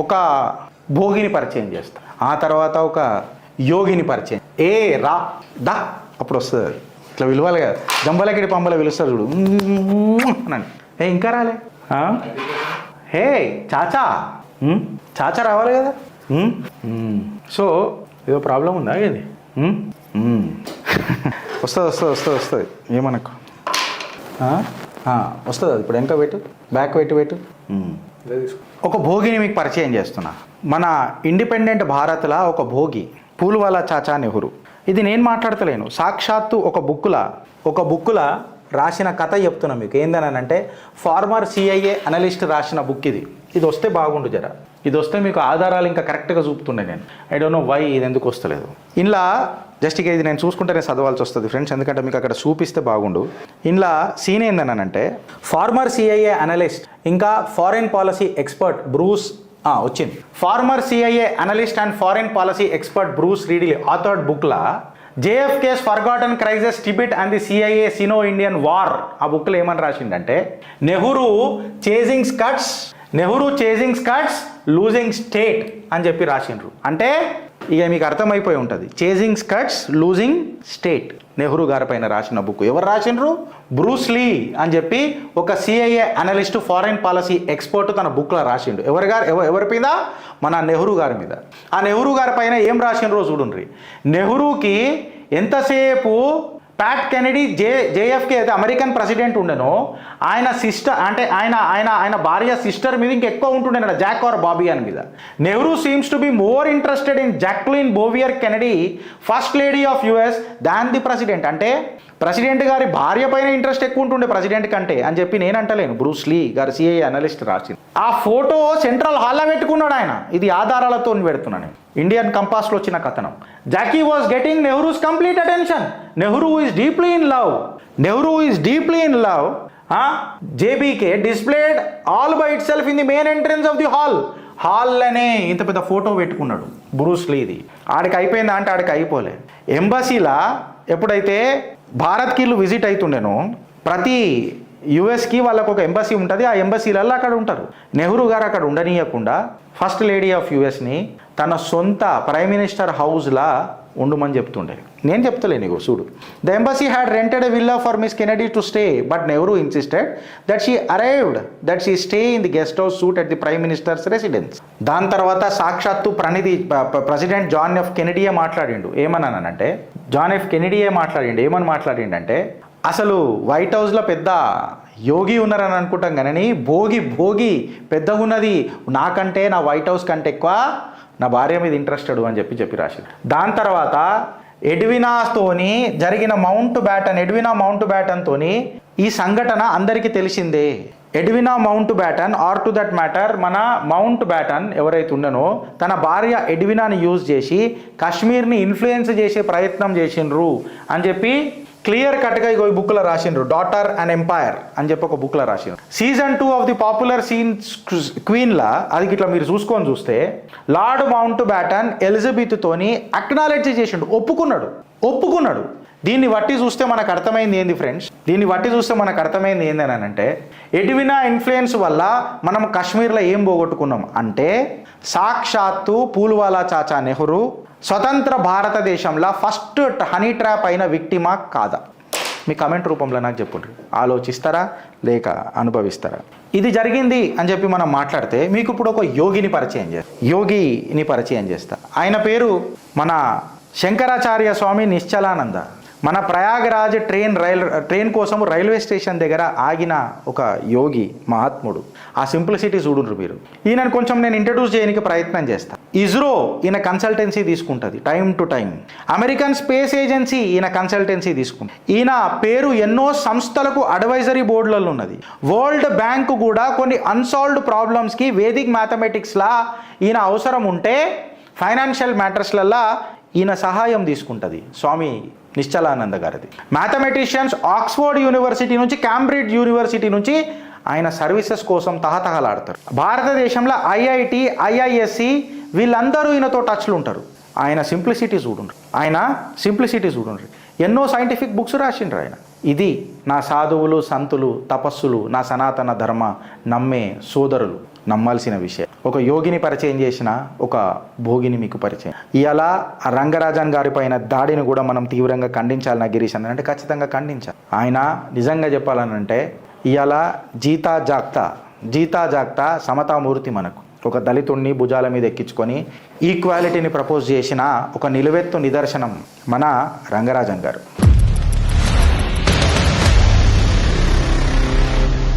ఒక భోగిని పరిచయం చేస్తా, ఆ తర్వాత ఒక యోగిని పరిచయం. ఏ రా దా అప్పుడు వస్తుంది అది. ఇట్లా విలువాలి కదా, జంబలకిడి పంబల పిలుస్తారు చూడు అనండి. ఇంకా రాలే. హే చాచా, చాచా రావాలి కదా. సో ఏదో ప్రాబ్లం ఉందా ఇది? వస్తుంది వస్తుంది వస్తుంది వస్తుంది, ఏమనకు వస్తుంది అది. ఇప్పుడు వెనక పెట్టు, బ్యాక్ పెట్టు. ఒక భోగిని మీకు పరిచయం చేస్తున్నా. మన ఇండిపెండెంట్ భారత్లో ఒక భోగి పూల్వాలా చాచా నెహ్రూ. ఇది నేను మాట్లాడతలేను, సాక్షాత్తు ఒక బుక్కుల రాసిన కథ చెప్తున్నా మీకు. ఏందనంటే ఫార్మర్ సిఐఏ అనలిస్ట్ రాసిన బుక్ ఇది. ఇది వస్తే బాగుండు జర, ఇది వస్తే మీకు ఆధారాలు ఇంకా కరెక్ట్గా చూపుతుండే నేను. ఐ డోంట్ నో వై ఇది ఎందుకు వస్తలేదు. ఇలా జస్ట్ ఇక ఇది నేను చూసుకుంటేనే చదవాల్సి వస్తుంది ఫ్రెండ్స్, ఎందుకంటే మీకు అక్కడ చూపిస్తే బాగుండు. ఇలా సీన్ ఏందనంటే ఫార్మర్ సిఐఏ అనలిస్ట్ ఇంకా ఫారెన్ పాలసీ ఎక్స్పర్ట్ బ్రూస్ వచ్చింది. Former CIA analyst and foreign policy expert Bruce Riedel authored బుక్లా JFK's Forgotten Crisis, Tibet and the CIA Sino-Indian War. ఆ బుక్లో ఏమని రాసిందంటే Nehru chasing skirts losing state అని చెప్పి రాసిండ్రు. అంటే ఇక మీకు అర్థమైపోయి ఉంటుంది, chasing skirts losing state Nehru గారి పైన రాసిన బుక్. ఎవరు రాసిండ్రు? బ్రూస్ లీ అని చెప్పి ఒక CIA analyst foreign policy expert తన బుక్లో రాసిండు. ఎవరి మీద? మన నెహ్రూ గారి మీద. ఆ నెహ్రూ గారి పైన ఏం రాసిండ్రో చూడండి. నెహ్రూకి ఎంతసేపు ప్యాట్ కెనడీ జేఎఫ్కే అయితే అమెరికన్ ప్రెసిడెంట్ ఉండెనో ఆయన సిస్టర్ అంటే ఆయన భార్య సిస్టర్ మీద ఇంకెక్కువ ఉంటుండే, జాక్ ఆర్ బాబీ అని మీద. Nehru seems to be more interested in Jacqueline Bouvier Kennedy first lady of US than the president. అంటే ప్రెసిడెంట్ గారి భార్య పైన ఇంట్రెస్ట్ ఎక్కువ ఉంటుండే ప్రెసిడెంట్ కంటే అని చెప్పి నేను అంటలేను, బ్రూస్ లీ గారు సిఐఏ అనలిస్ట్ రాసింది. ఆ ఫోటో సెంట్రల్ హాల్లో పెట్టుకున్నాడు ఆయన. ఇది ఆధారాలతో పెడుతున్నాను. ఇండియన్ కంపాస్లో వచ్చిన కథనం. Jackie was getting Nehru's complete attention. Nehru is deeply in love. JBK displayed all by itself in the main entrance of the హాల్లోనే ఇంత పెద్ద ఫోటో పెట్టుకున్నాడు బ్రూస్ లీది. ఆడికి అయిపోయిందా అంటే ఆడికి అయిపోలే. ఎంబసీలా ఎప్పుడైతే భారత్కి వీళ్ళు విజిట్ అవుతుండేనో ప్రతి యుఎస్కి వాళ్ళకు ఒక ఎంబసీ ఉంటుంది, ఆ ఎంబసీలలో అక్కడ ఉంటారు. నెహ్రూ గారు అక్కడ ఉండనీయకుండా ఫస్ట్ లేడీ ఆఫ్ యుఎస్ని తన సొంత ప్రైమ్ మినిస్టర్ హౌస్లా ఉండమని చెప్తుండే. నేను చెప్తలే నీకు చూడు. The embassy had rented a villa for miss Kennedy to stay, but Nehru insisted that she stay in the guest house suit at the prime ministers residence. దాని తర్వాత సాక్షాత్తు ప్రెసిడెంట్ జాన్ ఎఫ్ కెనడీయే మాట్లాడిండు. ఏమన్నానంటే ఏమని మాట్లాడిండంటే అసలు వైట్ హౌస్లో పెద్ద యోగి ఉన్నారని అనుకుంటాం కానీ భోగి పెద్దగా ఉన్నది నాకంటే, నా వైట్ హౌస్ కంటే ఎక్కువ నా భార్య మీద ఇంట్రెస్టెడ్ అని చెప్పి రాశారు. దాని తర్వాత ఎడ్వినాతోని జరిగిన ఎడ్వినా మౌంట్ బ్యాటన్తోని ఈ సంఘటన అందరికీ తెలిసిందే. Edwina Mountbatten or to that matter మన మౌంట్ బ్యాటన్ ఎవరైతే ఉండనో తన భార్య ఎడ్వినాని యూజ్ చేసి కాశ్మీర్ని ఇన్ఫ్లుయెన్స్ చేసే ప్రయత్నం చేసిండ్రు అని చెప్పి క్లియర్ కట్గా ఈ బుక్లో రాసిండ్రు. డాటర్ అండ్ ఎంపైర్ అని చెప్పి ఒక బుక్లో రాసిండ్రు. సీజన్ 2 ఆఫ్ ది పాపులర్ క్వీన్లా అది ఇట్లా మీరు చూస్తే లార్డ్ మౌంట్ బ్యాటన్ ఎలిజబెత్తోని అక్నాలెడ్జ్ చేసిండు, ఒప్పుకున్నాడు. దీన్ని బట్టి చూస్తే మనకు అర్థమైంది ఏంది ఫ్రెండ్స్? ఏందనంటే ఎడ్వినా ఇన్ఫ్లుయెన్స్ వల్ల మనం కాశ్మీర్లో ఏం పోగొట్టుకున్నాం అంటే సాక్షాత్తు పూల్వాలా చాచా నెహ్రూ స్వతంత్ర భారతదేశంలో ఫస్ట్ హనీ ట్రాప్ అయిన విక్టిమా కాదా? మీ కమెంట్ రూపంలో నాకు చెప్పండి. ఆలోచిస్తారా లేక అనుభవిస్తారా? ఇది జరిగింది అని చెప్పి మనం మాట్లాడితే మీకు ఇప్పుడు ఒక యోగిని పరిచయం చేస్తా. ఆయన పేరు మన శంకరాచార్య స్వామి నిశ్చలానంద. మన ప్రయాగరాజ్ ట్రైన్ కోసం రైల్వే స్టేషన్ దగ్గర ఆగిన ఒక యోగి మహాత్ముడు. ఆ సింప్లిసిటీ చూడుండ్రు మీరు. ఈయనను కొంచెం నేను ఇంట్రడ్యూస్ చేయడానికి ప్రయత్నం చేస్తాను. ఇస్రో ఈయన కన్సల్టెన్సీ తీసుకుంటుంది time to time. American space agency ఈయన కన్సల్టెన్సీ తీసుకుంటుంది. ఈయన పేరు ఎన్నో సంస్థలకు అడ్వైజరీ బోర్డులలో ఉన్నది. వరల్డ్ బ్యాంక్ కూడా కొన్ని అన్సాల్వ్డ్ ప్రాబ్లమ్స్కి వేదిక్ మ్యాథమెటిక్స్లా ఈయన అవసరం ఉంటే ఫైనాన్షియల్ మ్యాటర్స్లల్లా ఈయన సహాయం తీసుకుంటుంది స్వామి నిశ్చలానంద గారిది. మ్యాథమెటిషియన్స్ ఆక్స్ఫోర్డ్ యూనివర్సిటీ నుంచి కేంబ్రిడ్జ్ యూనివర్సిటీ నుంచి ఆయన సర్వీసెస్ కోసం తహతహలాడతారు. భారతదేశంలో ఐఐటి ఐఐఎస్సి వీళ్ళందరూ ఈయనతో టచ్లు ఉంటారు. ఆయన సింప్లిసిటీ చూడండి. ఎన్నో సైంటిఫిక్ బుక్స్ రాసిండ్రు ఆయన. ఇది నా సాధువులు సంతులు తపస్సులు నా సనాతన ధర్మ నమ్మే సోదరులు నమ్మాల్సిన విషయం. ఒక యోగిని పరిచయం చేసిన ఒక భోగిని మీకు పరిచయం. ఇలా రంగరాజన్ గారి పైన దాడిని కూడా మనం తీవ్రంగా ఖండించాలన్న గిరీష్ అన్న అంటే ఖచ్చితంగా ఖండించాలి. ఆయన నిజంగా చెప్పాలనంటే ఇవాళ జీతా జాగ్తా సమతామూర్తి. మనకు ఒక దళితుడిని భుజాల మీద ఎక్కించుకొని ఈక్వాలిటీని ప్రపోజ్ చేసిన ఒక నిలువెత్తు నిదర్శనం మన రంగరాజన్ గారు.